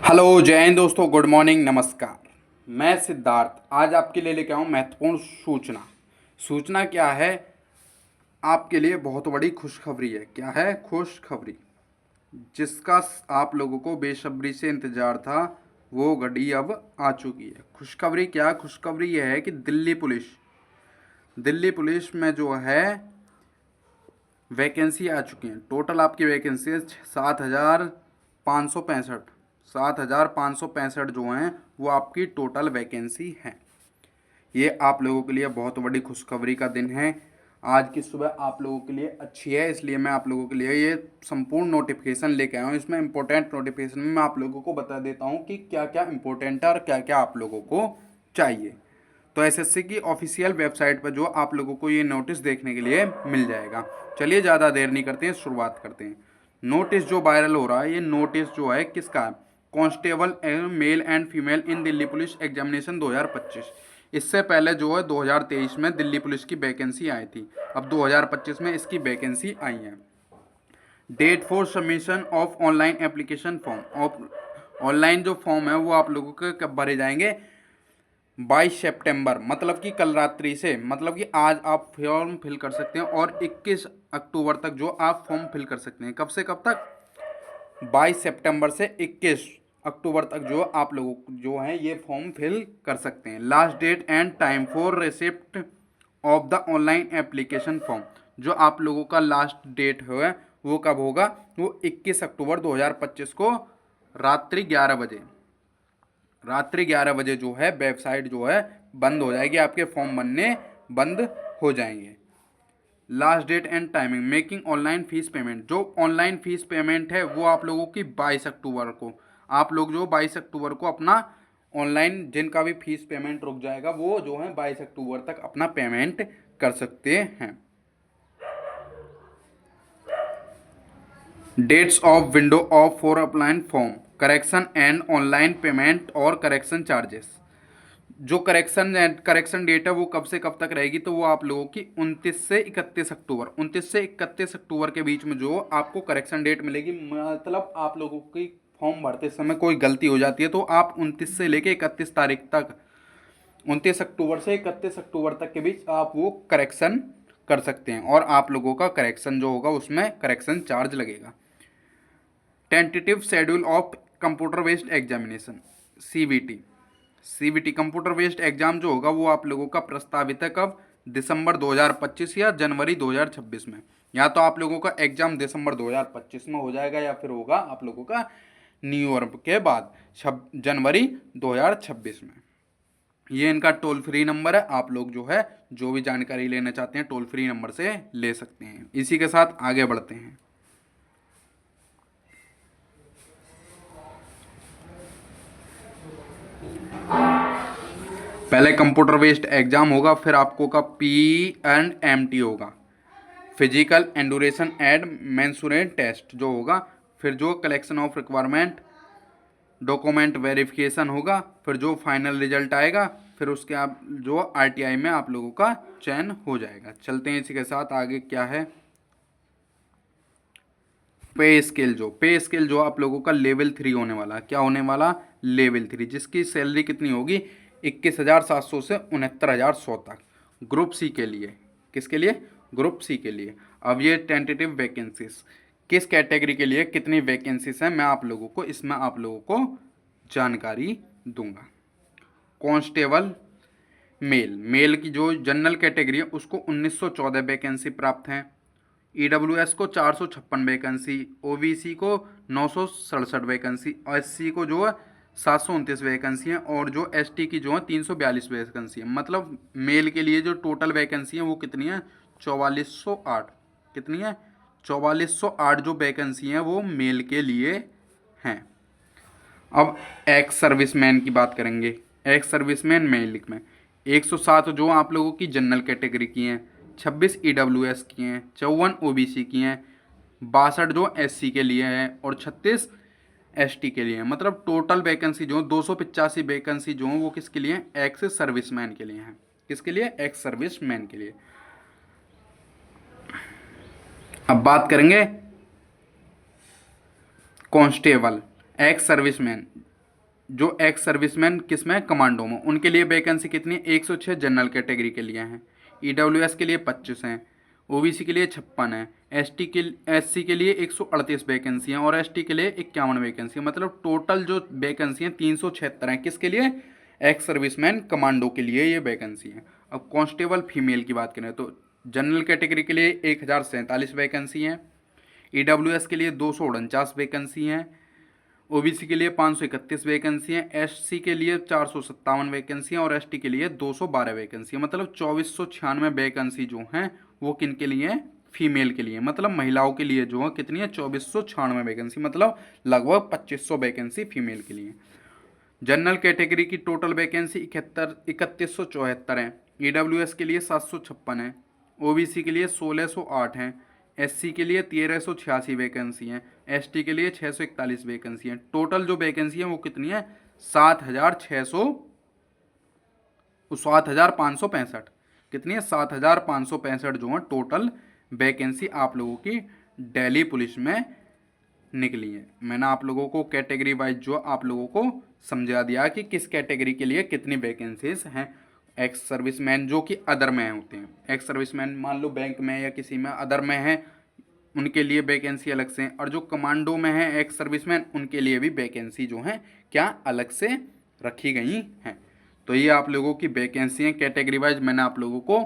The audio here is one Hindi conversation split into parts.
हेलो जय हिंद दोस्तों, गुड मॉर्निंग, नमस्कार। मैं सिद्धार्थ आज आपके लिए लेके आऊँ महत्वपूर्ण सूचना। सूचना क्या है? आपके लिए बहुत बड़ी खुशखबरी है। क्या है? खुशखबरी, जिसका आप लोगों को बेसब्री से इंतजार था, वो घड़ी अब आ चुकी है। खुशखबरी क्या? खुशखबरी यह है कि दिल्ली पुलिस में जो है वैकेंसी आ चुकी हैं। टोटल आपकी वैकेंसी है 7,565। 7,565 जो हैं वो आपकी टोटल वैकेंसी हैं। ये आप लोगों के लिए बहुत बड़ी खुशखबरी का दिन है। आज की सुबह आप लोगों के लिए अच्छी है, इसलिए मैं आप लोगों के लिए ये संपूर्ण नोटिफिकेशन लेके आया हूँ। इसमें इंपॉर्टेंट नोटिफिकेशन में मैं आप लोगों को बता देता हूँ कि क्या क्या इंपॉर्टेंट है और क्या क्या आप लोगों को चाहिए। तो एसएससी की ऑफिशियल वेबसाइट पर जो आप लोगों को ये नोटिस देखने के लिए मिल जाएगा। चलिए ज़्यादा देर नहीं करते हैं, शुरुआत करते हैं। नोटिस जो वायरल हो रहा है, ये नोटिस जो है किसका है? Constable male and female in Delhi police examination 2025। इससे पहले जो है 2023 में दिल्ली पुलिस की वैकेंसी आई थी। अब 2025 में इसकी वैकेंसी आई है। Date for submission of online application form. Online जो फॉर्म है वो आप लोगों के कब भरे जाएंगे? 22 सितंबर, मतलब कि कल रात्रि से, मतलब कि आज आप फॉर्म फिल कर सकते हैं और 21 अक्टूबर तक जो आप फॉर्म फिल कर सकते हैं। कब से कब तक? 22 सितंबर से 21 अक्टूबर तक जो आप लोगों जो है ये फॉर्म फिल कर सकते हैं। Last date and time for receipt of the online application form, जो आप लोगों का लास्ट डेट है वो कब होगा? वो 21 अक्टूबर 2025 को रात्रि 11 बजे जो है वेबसाइट जो है बंद हो जाएगी, आपके फॉर्म बनने बंद हो जाएंगे। Last date and timing making online fees payment. जो ऑनलाइन फीस पेमेंट है वो आप लोगों की 22 अक्टूबर को, आप लोग जो 22 अक्टूबर को अपना ऑनलाइन जिनका भी फीस पेमेंट रुक जाएगा वो जो है 22 अक्टूबर तक अपना पेमेंट कर सकते हैं। Dates of window of for applying form correction and online payment और करेक्शन चार्जेस। जो करेक्शन डेट है वो कब से कब तक रहेगी? तो वो आप लोगों की 29 से 31 अक्टूबर के बीच में जो आपको करेक्शन डेट मिलेगी। मतलब आप लोगों की फॉर्म भरते समय कोई गलती हो जाती है तो आप 29 से लेके 31 तारीख तक, 29 अक्टूबर से 31 अक्टूबर तक के बीच आप वो करेक्शन कर सकते हैं और आप लोगों का करेक्शन जो होगा उसमें करेक्शन चार्ज लगेगा। Tentative schedule of computer based examination, CBT computer based exam जो होगा वो आप लोगों का प्रस्तावित है कब? दिसंबर 2025 या जनवरी 2026 में। या तो आप लोगों का एग्जाम दिसंबर 2025 में हो जाएगा या फिर होगा आप लोगों का न्यू ईयर के बाद जनवरी 2026 में। ये इनका टोल फ्री नंबर है। आप लोग जो है जो भी जानकारी लेना चाहते हैं टोल फ्री नंबर से ले सकते हैं। इसी के साथ आगे बढ़ते हैं। पहले कंप्यूटर बेस्ड एग्जाम होगा, फिर आपको का PNMT होगा, फिजिकल एंडुरेशन एंड मेंसुरेट टेस्ट जो होगा, फिर जो collection of requirement document verification होगा, फिर जो फाइनल रिजल्ट आएगा, फिर उसके आप जो RTI में आप लोगों का चयन हो जाएगा। चलते हैं इसी के साथ आगे क्या है। पे स्केल जो आप लोगों का लेवल 3 होने वाला है। क्या होने वाला? लेवल 3, जिसकी सैलरी कितनी होगी? 21,700 से 69,100 तक। ग्रुप सी के लिए। किसके लिए? ग्रुप सी के लिए। अब ये टेंटेटिव वैकेंसीज किस कैटेगरी के लिए कितनी वैकेंसीज हैं मैं आप लोगों को इसमें आप लोगों को जानकारी दूंगा। कांस्टेबल मेल की जो जनरल कैटेगरी है उसको 1914 वैकेंसी प्राप्त हैं। EWS को 456 वैकेंसी, OBC को 967 वैकेंसी, SC को जो है 729 वैकेंसी हैं और जो ST की जो है 342 वैकेंसी है। मतलब मेल के लिए जो टोटल वैकेंसी है वो कितनी है? 4408। कितनी है? 4408 जो वैकेंसी हैं वो मेल के लिए हैं। अब एक्स सर्विसमैन की बात करेंगे। एक्स सर्विसमैन मेल में 107 जो आप लोगों की जनरल कैटेगरी की हैं, 26 EWS की हैं, 54 OBC की हैं, 62 जो SC के लिए हैं और 36 ST के लिए हैं। मतलब टोटल वैकेंसी जो 285 वैकेंसी जो वो किसके लिए हैं? एक्स सर्विसमैन के लिए हैं। किसके लिए? एक्स सर्विसमैन के लिए। अब बात करेंगे कांस्टेबल एक्स सर्विसमैन जो एक्स सर्विसमैन किस में, कमांडो में, उनके लिए वैकेंसी कितनी है, 106 जनरल कैटेगरी के लिए हैं। ईडब्ल्यूएस के लिए 25 हैं, ओबीसी के लिए 56 हैं, एससी के लिए 138 वैकेंसी हैं और एसटी के लिए 51 वैकेंसी है। मतलब टोटल जो वैकेंसी हैं 376 हैं। किसके लिए, एक्स सर्विसमैन कमांडो के लिए ये वैकेंसी है। अब कांस्टेबल फीमेल की बात करें तो जनरल कैटेगरी के लिए 1047 वैकेंसी हैं, ईडब्ल्यूएस के लिए 249 वैकेंसी हैं, ओबीसी के लिए 531 वैकेंसी हैं, एससी के लिए 457 वैकेंसी हैं और एसटी के लिए 212 वैकेंसी है। मतलब 2496 वैकेंसी जो हैं वो किन के लिए हैं, फीमेल के लिए। मतलब महिलाओं के लिए जो है कितनी है, 2496 वैकेंसी, मतलब लगभग 2500 वैकेंसी फीमेल के लिए। जनरल कैटेगरी की टोटल वैकेंसी 3174 है, ईडब्ल्यूएस के लिए 756 है, ओबीसी के लिए 1608 हैं, एससी के लिए 1386 वैकेंसी हैं, एसटी के लिए 641 वैकेंसी हैं। टोटल जो वैकेंसी है वो कितनी है, 7,565। कितनी है, 7,565 जो है टोटल वैकेंसी आप लोगों की दिल्ली पुलिस में निकली है। मैंने आप लोगों को कैटेगरी वाइज जो आप लोगों को समझा दिया कि किस कैटेगरी के लिए कितनी वैकेंसीज हैं। एक्स सर्विसमैन जो कि अदर में होते हैं, एक्स सर्विसमैन मान लो बैंक में या किसी में अदर में है, उनके लिए वैकेंसी अलग से, और जो कमांडो में है एक्स सर्विसमैन उनके लिए भी वैकेंसी जो है क्या अलग से रखी गई हैं। तो ये आप लोगों की वैकेंसी हैं कैटेगरी वाइज। मैंने आप लोगों को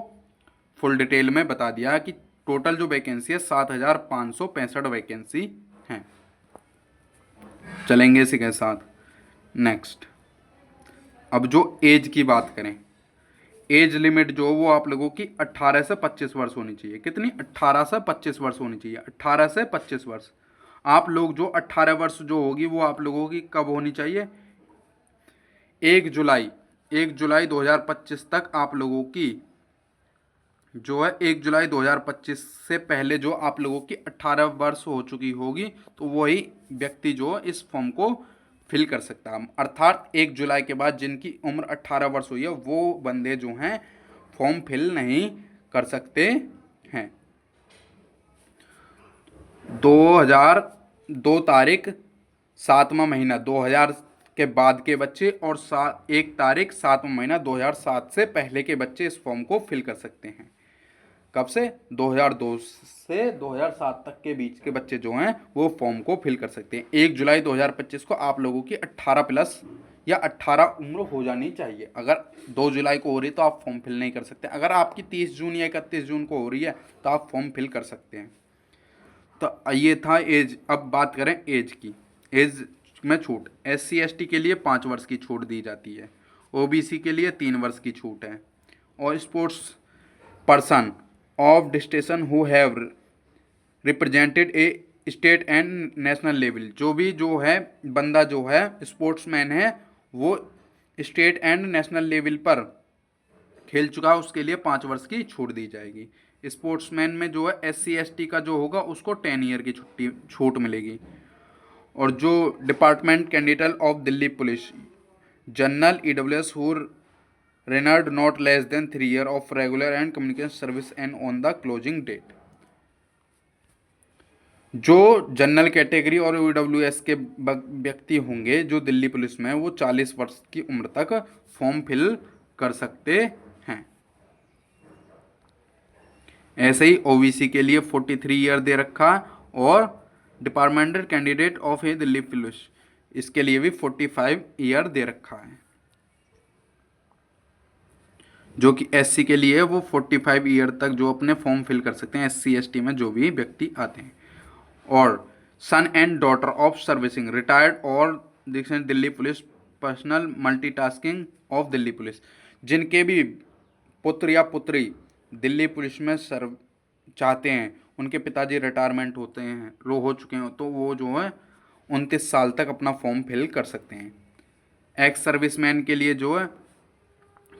फुल डिटेल में बता दिया कि टोटल जो वैकेंसी है 7,565 वैकेंसी हैं। चलेंगे इसी के साथ नेक्स्ट। अब जो एज की बात करें, एज लिमिट जो वो आप लोगों की 18 से 25 वर्ष होनी चाहिए। कितनी, 18 से 25 वर्ष होनी चाहिए। 18 से 25 वर्ष आप लोग जो 18 वर्ष जो होगी वो आप लोगों की कब होनी चाहिए, 1 जुलाई 2025 तक आप लोगों की जो है 1 जुलाई 2025 से पहले जो आप लोगों की 18 वर्ष हो चुकी होगी तो वही व्यक्ति जो इस फॉर्म को फिल कर सकता है। अर्थात 1 जुलाई के बाद जिनकी उम्र 18 वर्ष हुई है वो बंदे जो हैं फॉर्म फिल नहीं कर सकते हैं। 2002 तारीख 7वां महीना 2000 के बाद के बच्चे और 1 तारीख 7वां महीना 2007 से पहले के बच्चे इस फॉर्म को फिल कर सकते हैं। कब से, 2002 से 2007 तक के बीच के बच्चे जो हैं वो फॉर्म को फिल कर सकते हैं। 1 जुलाई 2025 को आप लोगों की 18 प्लस या 18 उम्र हो जानी चाहिए। अगर 2 जुलाई को हो रही है तो आप फॉर्म फिल नहीं कर सकते। अगर आपकी 30 जून या 31 जून को हो रही है तो आप फॉर्म फिल कर सकते हैं। तो ये था एज। अब बात करें एज की। एज में छूट, SC ST के लिए 5 वर्ष की छूट दी जाती है, OBC के लिए 3 वर्ष की छूट है, और sports person of distinction who have represented a state and national level, जो भी जो है बंदा जो है स्पोर्ट्समैन है वो स्टेट एंड नेशनल लेवल पर खेल चुका है उसके लिए 5 वर्ष की छूट दी जाएगी। स्पोर्ट्समैन में जो है SC ST का जो होगा उसको 10 ईयर की छूट मिलेगी। और जो department candidate of Delhi police general EWS who rendered not less than 3 years of regular and communication service and on the closing date। जो जनरल कैटेगरी और EWS के व्यक्ति होंगे जो दिल्ली पुलिस में, वो 40 वर्ष की उम्र तक फॉर्म फिल कर सकते हैं। ऐसे ही OBC के लिए 43 ईयर दे रखा है, और departmental candidate of A Delhi police इसके लिए भी 45 ईयर दे रखा है। जो कि SC के लिए वो 45 ईयर तक जो अपने फॉर्म फिल कर सकते हैं, SC ST में जो भी व्यक्ति आते हैं। और son and daughter of servicing retired और Delhi police personnel multitasking of Delhi police, जिनके भी पुत्र या पुत्री दिल्ली पुलिस में सर्व चाहते हैं, उनके पिताजी रिटायरमेंट होते हैं, हो चुके हैं, तो वो जो है 29 साल तक अपना फॉर्म फिल कर सकते हैं। एक्स सर्विसमैन के लिए जो है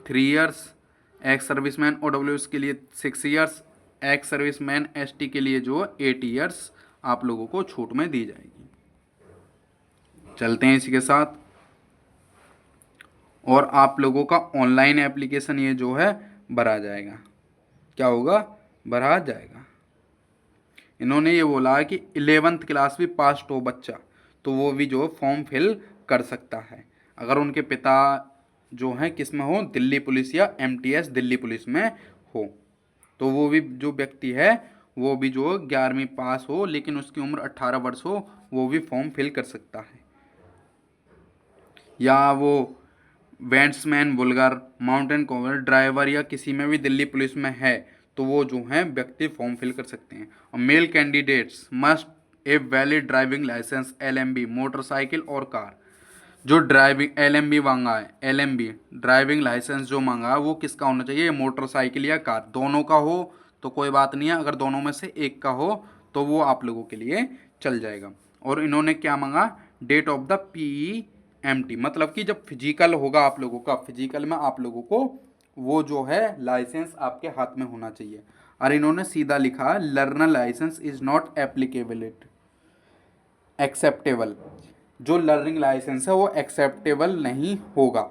3 ईयर्स, एक्स सर्विसमैन OWS के लिए 6 ईयर्स, एक्स सर्विसमैन ST के लिए जो 8 ईयर्स आप लोगों को छूट में दी जाएगी। चलते हैं इसी के साथ। और आप लोगों का ऑनलाइन एप्लीकेशन ये जो है भरा जाएगा। क्या होगा, भरा जाएगा। इन्होंने ये बोला है कि 11th क्लास भी पास हो बच्चा तो वो भी जो फॉर्म फिल कर सकता है। अगर उनके पिता जो हैं किस में हो, दिल्ली पुलिस या एमटीएस दिल्ली पुलिस में हो, तो वो भी जो व्यक्ति है वो भी जो 11वीं पास हो लेकिन उसकी उम्र 18 वर्ष हो, वो भी फॉर्म फिल कर सकता है। या वो बैंड्समैन, बुलगर, माउंटेन कॉवर ड्राइवर या किसी में भी दिल्ली पुलिस में है, तो वो जो हैं व्यक्ति फॉर्म फिल कर सकते हैं। और male candidates must a valid driving licence LMB motorcycle और कार। जो ड्राइविंग एलएमबी मांगा है, एलएमबी ड्राइविंग लाइसेंस जो मांगा है वो किसका होना चाहिए, मोटरसाइकिल या कार, दोनों का हो तो कोई बात नहीं है, अगर दोनों में से एक का हो तो वो आप लोगों के लिए चल जाएगा। और इन्होंने क्या मांगा, डेट ऑफ द पीईएमटी, मतलब कि जब फिजिकल होगा आप लोगों का, फिजिकल में आप लोगों को वो जो है लाइसेंस आपके हाथ में होना चाहिए। और इन्होंने सीधा लिखा, learner licence is not applicable acceptable, जो लर्निंग लाइसेंस है वो एक्सेप्टेबल नहीं होगा।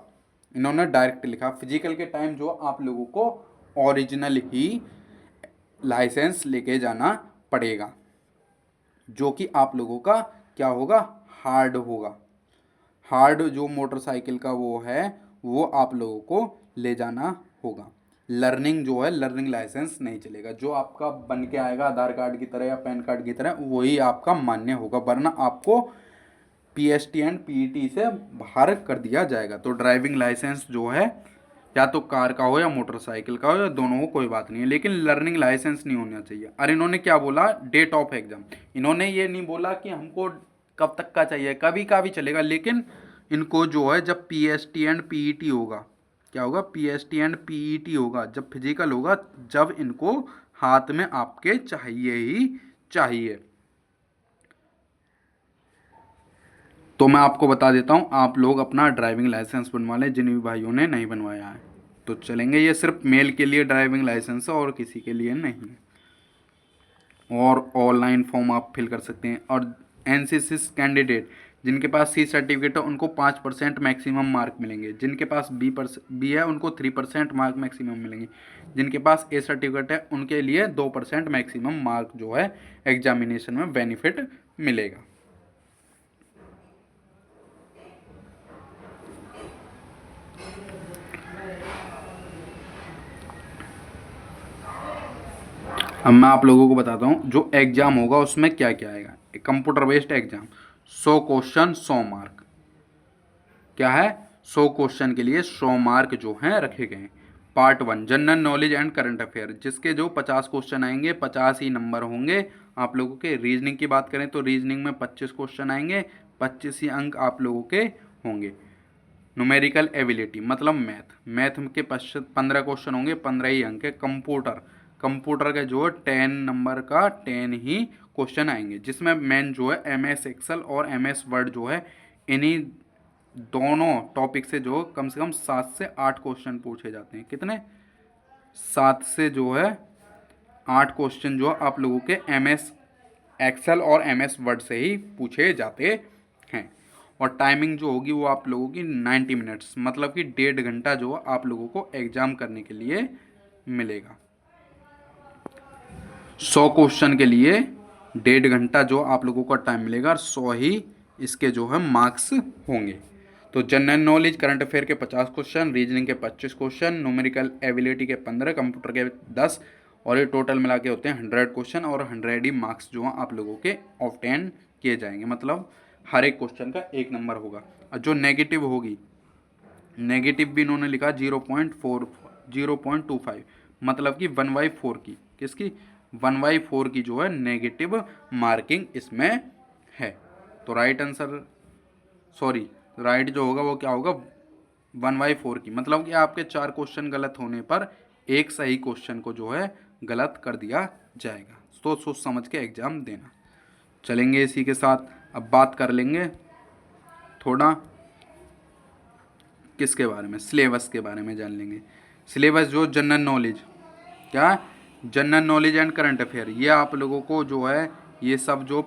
इन्होंने डायरेक्ट लिखा, फिजिकल के टाइम जो आप लोगों को ओरिजिनल ही लाइसेंस लेके जाना पड़ेगा, जो कि आप लोगों का क्या होगा, हार्ड होगा। हार्ड जो मोटरसाइकिल का वो है वो आप लोगों को ले जाना होगा। लर्निंग जो है, लर्निंग लाइसेंस नहीं चलेगा, जो आपका बन के आएगा आधार कार्ड की तरह या पैन कार्ड की तरह वही आपका मान्य होगा, वरना आपको पीएसटी एंड पीईटी से बाहर कर दिया जाएगा। तो ड्राइविंग लाइसेंस जो है या तो कार का हो या मोटरसाइकिल का हो या दोनों हो, कोई बात नहीं है, लेकिन लर्निंग लाइसेंस नहीं होना चाहिए। और इन्होंने क्या बोला, डेट ऑफ एग्जाम, इन्होंने ये नहीं बोला कि हमको कब तक का चाहिए, कभी का भी चलेगा, लेकिन इनको जो है जब पीएसटी एंड पीईटी होगा, क्या होगा, पीएसटी एंड पीईटी होगा, जब फिजिकल होगा, जब इनको हाथ में आपके चाहिए ही चाहिए। तो मैं आपको बता देता हूँ, आप लोग अपना ड्राइविंग लाइसेंस बनवा लें जिन भी भाइयों ने नहीं बनवाया है, तो चलेंगे। ये सिर्फ मेल के लिए ड्राइविंग लाइसेंस है और किसी के लिए नहीं। और ऑनलाइन फॉर्म आप फिल कर सकते हैं। और एनसीसी कैंडिडेट जिनके पास सी सर्टिफिकेट है उनको 5% मैक्सिमम मार्क मिलेंगे, जिनके पास बी है उनको 3% मार्क मैक्सिमम मिलेंगे, जिनके पास ए सर्टिफिकेट है उनके लिए 2% मैक्सिमम मार्क जो है एग्जामिनेशन में बेनिफिट मिलेगा। अब मैं आप लोगों को बताता हूँ जो एग्जाम होगा उसमें क्या क्या आएगा। एक computer based exam, 100 question 100 mark, क्या है, 100 क्वेश्चन के लिए 100 मार्क जो हैं रखे गए हैं। Part 1 general knowledge and current affair, जिसके जो 50 क्वेश्चन आएंगे 50 ही नंबर होंगे आप लोगों के। रीजनिंग की बात करें तो रीजनिंग में 25 क्वेश्चन आएंगे, 25 ही अंक आप लोगों के होंगे। न्यूमेरिकल एबिलिटी मतलब मैथ के 15 क्वेश्चन होंगे, 15 ही अंक है। कंप्यूटर के जो 10 नंबर का 10 ही क्वेश्चन आएंगे, जिसमें मेन जो है एमएस एक्सेल और एमएस वर्ड जो है, इन्हीं दोनों टॉपिक से जो कम से कम 7 से 8 क्वेश्चन पूछे जाते हैं। कितने, 7 से जो है 8 क्वेश्चन जो आप लोगों के एमएस एक्सेल और एमएस वर्ड से ही पूछे जाते हैं। और टाइमिंग जो होगी वो आप लोगों की 90 मिनट्स, मतलब कि 1.5 घंटा जो आप लोगों को एग्जाम करने के लिए मिलेगा। 100 क्वेश्चन के लिए 1.5 घंटा जो आप लोगों का टाइम मिलेगा, और 100 ही इसके जो है मार्क्स होंगे। तो जनरल नॉलेज करंट अफेयर के 50 क्वेश्चन, रीजनिंग के 25 क्वेश्चन, न्यूमेरिकल एबिलिटी के 15, कंप्यूटर के 10, और ये टोटल मिला के होते हैं 100 क्वेश्चन, और 100 ही मार्क्स जो आप लोगों के ऑब्टेन किए जाएंगे, मतलब हर एक क्वेश्चन का 1 नंबर होगा। और जो नेगेटिव होगी, नेगेटिव भी इन्होंने लिखा 0.25, मतलब कि 1/4 की, किसकी, 1/4 की जो है नेगेटिव मार्किंग इसमें है। तो राइट आंसर, सॉरी, राइट जो होगा वो क्या होगा, 1/4 की, मतलब कि आपके 4 क्वेश्चन गलत होने पर एक सही क्वेश्चन को जो है गलत कर दिया जाएगा। तो सोच समझ के एग्जाम देना। चलेंगे इसी के साथ अब बात कर लेंगे थोड़ा किसके बारे में, सिलेबस के बारे में जान लेंगे। सिलेबस जो जनरल नॉलेज, क्या, general knowledge and current affair, ये आप लोगों को जो है ये सब जो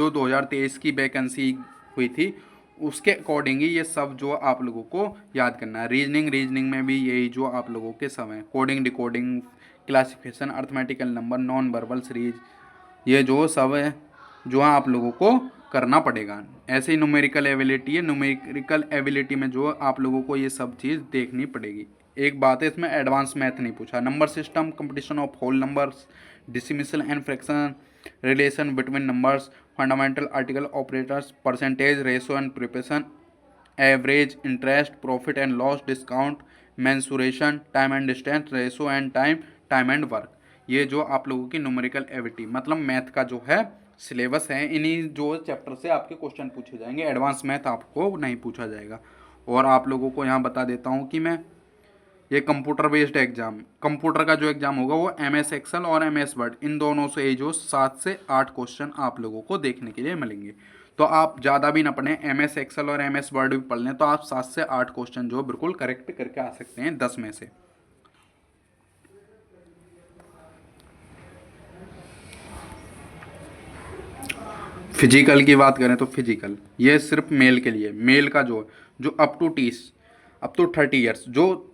2023 की वैकेंसी हुई थी उसके अकॉर्डिंग ही ये सब जो आप लोगों को याद करना है। रीजनिंग में भी यही जो आप लोगों के सब हैं, coding, decoding, classification, arithmetical number, non verbal series, ये जो सब है जो आप लोगों को करना पड़ेगा। ऐसे ही न्यूमेरिकल एबिलिटी है, न्यूमेरिकल एबिलिटी में जो आप लोगों को ये सब चीज़ देखनी पड़ेगी। एक बात है, इसमें एडवांस मैथ नहीं पूछा। Number system, competition of whole numbers, decimals and fraction, relation between numbers, fundamental article operators, percentage, ratio and preparation, average, interest, profit and loss, discount, mensuration, time and distance, ratio and time, time and work. ये जो आप लोगों की न्यूमेरिकल एबिलिटी मतलब मैथ का जो है सिलेबस है, इन्हीं जो चैप्टर से आपके क्वेश्चन पूछे जाएंगे। एडवांस मैथ आपको नहीं पूछा जाएगा। और आप लोगों को यहाँ बता देता हूँ कि मैं ये कंप्यूटर बेस्ड एग्जाम, कंप्यूटर का जो एग्जाम होगा वो MS एक्सेल और MS वर्ड, इन दोनों से ही जो 7 से 8 क्वेश्चन आप लोगों को देखने के लिए मिलेंगे। तो आप ज़्यादा भी ना पढ़ें, MS एक्सेल और MS वर्ड भी पढ़ लें तो आप 7 से 8 क्वेश्चन जो बिल्कुल करेक्ट करके आ सकते हैं 10 में से। फिजिकल की बात करें तो फिजिकल ये सिर्फ मेल के लिए, मेल का जो अप टू 30 ईयर्स, जो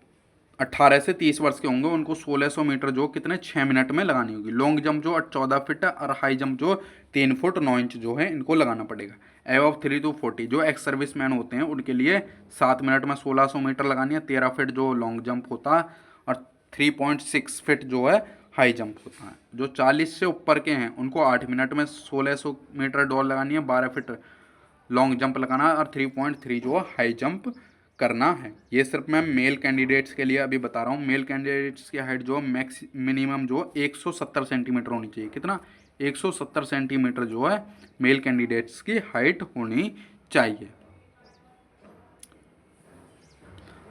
18 से 30 वर्ष के होंगे उनको 1600 मीटर जो कितने 6 मिनट में लगानी होगी। लॉन्ग जंप जो 14 फीट है और हाई जंप जो 3 फुट 9 इंच जो है इनको लगाना पड़ेगा। एबव 3 to 40 जो एक्स सर्विस मैन होते हैं उनके लिए 7 मिनट में 1600 मीटर लगानी है। 13 फीट जो लॉन्ग जंप होता है और 3.6 फीट जो है हाई जंप होता है। जो 40 से ऊपर के हैं उनको 8 मिनट में 1600 मीटर दौड़ लगानी है, 12 फीट लॉन्ग जंप लगाना है और 3.3 जो हाई जंप करना है। ये सिर्फ मैं मेल कैंडिडेट्स के लिए अभी बता रहा हूँ। मेल कैंडिडेट्स की हाइट जो मैक्स मिनिमम जो 170 सेंटीमीटर होनी चाहिए। कितना? 170 सेंटीमीटर जो है मेल कैंडिडेट्स की हाइट होनी चाहिए।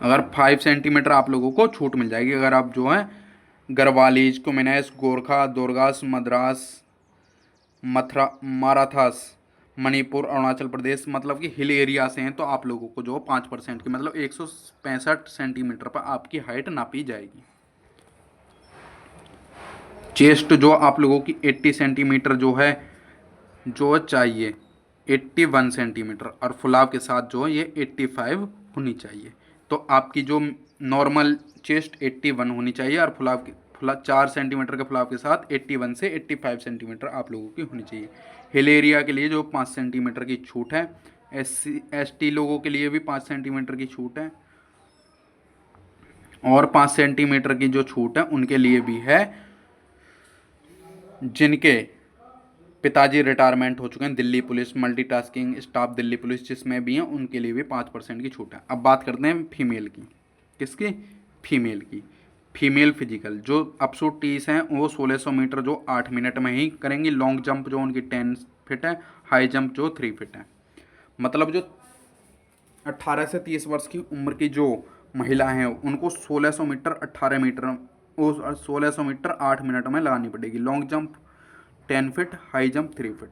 अगर 5 सेंटीमीटर आप लोगों को छूट मिल जाएगी अगर आप जो है गढ़वालीज, कुमिनेस, गोरखा, दुर्गास, मद्रास, मथुरा, माराथास, मणिपुर, अरुणाचल प्रदेश मतलब कि हिल एरिया से हैं तो आप लोगों को जो 5% की मतलब 165 सेंटीमीटर पर आपकी हाइट नापी जाएगी। चेस्ट जो आप लोगों की 80 सेंटीमीटर जो है जो चाहिए, 81 सेंटीमीटर और फुलाव के साथ जो है ये 85 होनी चाहिए। तो आपकी जो नॉर्मल चेस्ट 81 होनी चाहिए और फुलाव 4 सेंटीमीटर के फुलाव के साथ 81 से 85 सेंटीमीटर आप लोगों की होनी चाहिए। हिल एरिया के लिए जो 5 सेंटीमीटर की छूट है, SC/ST लोगों के लिए भी 5 सेंटीमीटर की छूट है और 5 सेंटीमीटर की जो छूट है उनके लिए भी है जिनके पिताजी रिटायरमेंट हो चुके हैं, Delhi police, multitasking staff Delhi police जिसमें भी हैं उनके लिए भी 5% की छूट है। अब बात करते हैं फीमेल की। किसकी? फीमेल की। फीमेल फिजिकल जो अपसूटीज हैं वो 1600 मीटर जो 8 मिनट में ही करेंगी। लॉन्ग जंप जो उनकी 10 फीट है, हाई जंप जो 3 फीट है। मतलब जो 18 से 30 वर्ष की उम्र की जो महिला हैं उनको 1600 मीटर 18 मीटर और 1600 मीटर 8 मिनट में लगानी पड़ेगी। Long jump 10 feet, high jump 3 feet.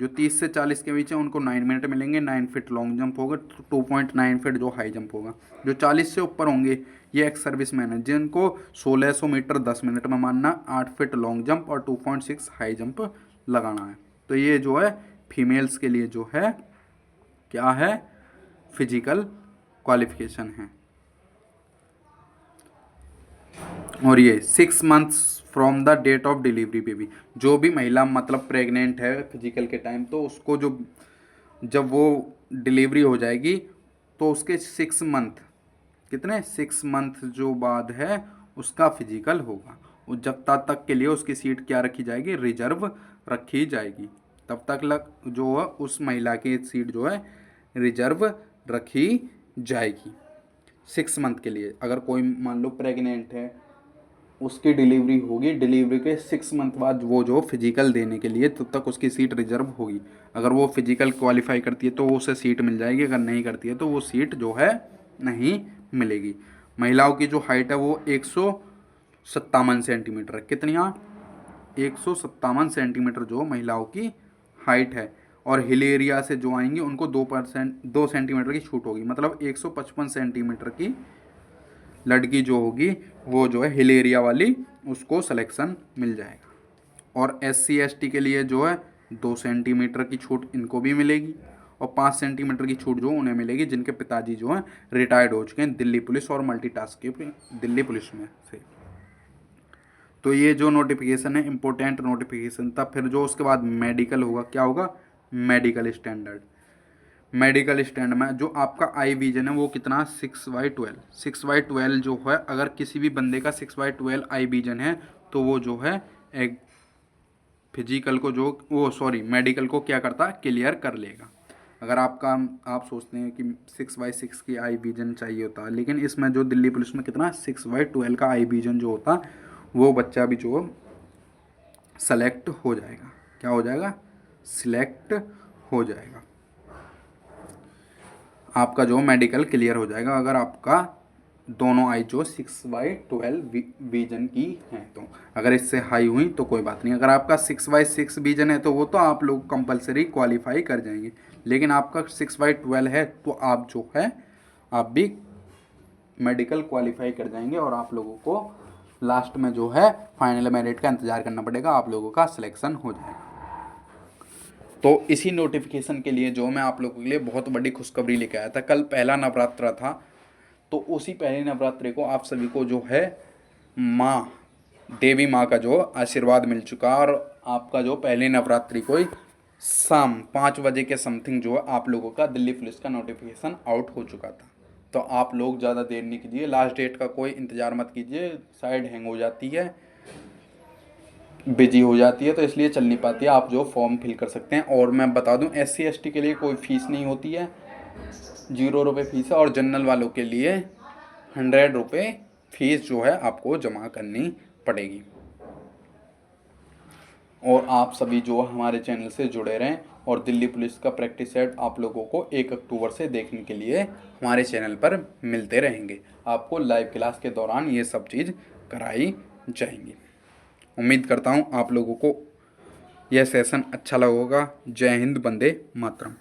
जो 30 से 40 के बीच है उनको 9 मिनट मिलेंगे। 9 फीट लॉन्ग जंप होगा, 2.9 फीट जो हाई जंप होगा। जो 40 से ऊपर होंगे ये एक्स सर्विस मैन है जिनको 1600 मीटर 10 मिनट में मारना, 8 फीट लॉन्ग जंप और 2.6 हाई जंप लगाना है। तो ये जो है फीमेल्स के लिए जो है क्या है, फिजिकल क्वालिफिकेशन है। और ये 6 months from the date of delivery baby, जो भी महिला मतलब प्रेग्नेंट है फिजिकल के टाइम तो उसको जो जब वो डिलीवरी हो जाएगी तो उसके 6 मंथ कितने 6 मंथ जो बाद है उसका फिजिकल होगा। और जब तक के लिए उसकी सीट क्या रखी जाएगी, रिजर्व रखी जाएगी। तब तक जो है उस महिला की सीट जो है रिजर्व रखी जाएगी 6 मंथ के लिए। अगर कोई मान लो प्रेग्नेंट है उसकी डिलीवरी होगी, डिलीवरी के 6 मंथ बाद वो जो फिजिकल देने के लिए तब तक उसकी सीट रिजर्व होगी। अगर वो फिजिकल क्वालिफाई करती है तो उसे सीट मिल जाएगी, अगर नहीं करती है तो वो सीट जो है नहीं मिलेगी। महिलाओं की जो हाइट है वो 157 सेंटीमीटर है। कितनी? 157 सेंटीमीटर जो महिलाओं की हाइट है। और हिल एरिया से जो आएंगे उनको 2 सेंटीमीटर की छूट होगी। मतलब 155 सेंटीमीटर की लड़की जो होगी वो जो है हिल एरिया वाली उसको सिलेक्शन मिल जाएगा। और SC/ST के लिए जो है 2 सेंटीमीटर की छूट इनको भी मिलेगी और 5 सेंटीमीटर की छूट जो उन्हें मिलेगी जिनके पिताजी जो हैं रिटायर्ड हो चुके हैं दिल्ली पुलिस और मल्टीटास्क के दिल्ली पुलिस में से। तो ये जो नोटिफिकेशन है इम्पोर्टेंट नोटिफिकेशन था। फिर जो उसके बाद मेडिकल होगा, क्या होगा, मेडिकल स्टैंडर्ड। मेडिकल स्टैंड में जो आपका आई विजन है वो कितना 6/12, 6/12 जो है, अगर किसी भी बंदे का 6/12 आई विजन है तो वो जो है एक फिजिकल को जो वो सॉरी मेडिकल को क्या करता क्लियर कर लेगा। अगर आप सोचते हैं कि 6/6 की आई विजन चाहिए होता, लेकिन इसमें जो दिल्ली पुलिस में कितना 6/12 का आई विजन जो होता वो बच्चा भी जो सेलेक्ट हो जाएगा। क्या हो जाएगा? सिलेक्ट हो जाएगा, आपका जो मेडिकल क्लियर हो जाएगा अगर आपका दोनों आई जो 6/12 विजन की हैं। तो अगर इससे हाई हुई तो कोई बात नहीं, अगर आपका 6/6 विजन है तो वो तो आप लोग कंपलसरी क्वालिफाई कर जाएंगे, लेकिन आपका 6/12 है तो आप जो है आप भी मेडिकल क्वालिफाई कर जाएंगे और आप लोगों को लास्ट में जो है फाइनल मेरिट का इंतज़ार करना पड़ेगा, आप लोगों का सिलेक्शन हो जाएगा। तो इसी नोटिफिकेशन के लिए जो मैं आप लोगों के लिए बहुत बड़ी खुशखबरी लेके आया था, कल पहला नवरात्रा था, तो उसी पहले नवरात्रि को आप सभी को जो है माँ देवी माँ का जो आशीर्वाद मिल चुका, और आपका जो पहले नवरात्रि को ही शाम 5 बजे के समथिंग जो है आप लोगों का दिल्ली पुलिस का नोटिफिकेशन आउट हो चुका था। तो आप लोग ज़्यादा देर नहीं कीजिए, लास्ट डेट का कोई इंतज़ार मत कीजिए, साइड हैंग हो जाती है, बिजी हो जाती है, तो इसलिए चल नहीं पाती है। आप जो फॉर्म फिल कर सकते हैं, और मैं बता दूं SC ST के लिए कोई फ़ीस नहीं होती है, 0 रुपये फीस है, और जनरल वालों के लिए 100 रुपये फीस जो है आपको जमा करनी पड़ेगी। और आप सभी जो हमारे चैनल से जुड़े रहें, और दिल्ली पुलिस का प्रैक्टिस सेट आप लोगों को 1 अक्टूबर से देखने के लिए हमारे चैनल पर मिलते रहेंगे। आपको लाइव क्लास के दौरान ये सब चीज़ कराई जाएंगी। उम्मीद करता हूँ आप लोगों को यह सेशन अच्छा लगा होगा। जय हिंद, वंदे मातरम।